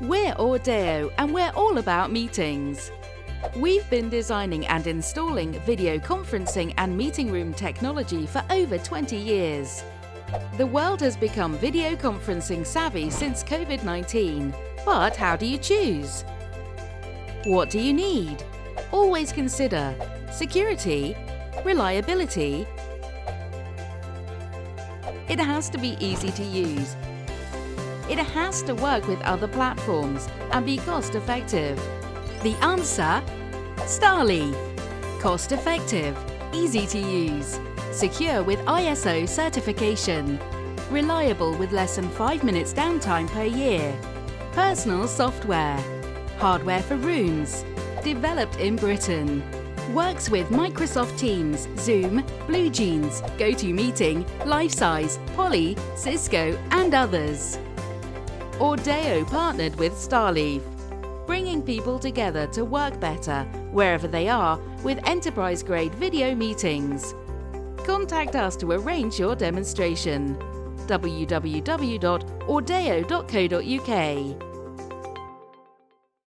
We're AuDeo and we're all about meetings. We've been designing and installing video conferencing and meeting room technology for over 20 years. The world has become video conferencing savvy since COVID-19. But how do you choose? What do you need? Always consider security, reliability. It has to be easy to use. It has to work with other platforms and be cost-effective. The answer? StarLeaf. Cost-effective, easy to use, secure with ISO certification, reliable with less than 5 minutes downtime per year, personal software, hardware for rooms, developed in Britain, works with Microsoft Teams, Zoom, Bluejeans, GoToMeeting, LifeSize, Poly, Cisco and others. AuDeo partnered with StarLeaf, bringing people together to work better wherever they are with enterprise-grade video meetings. Contact us to arrange your demonstration. www.audeo.co.uk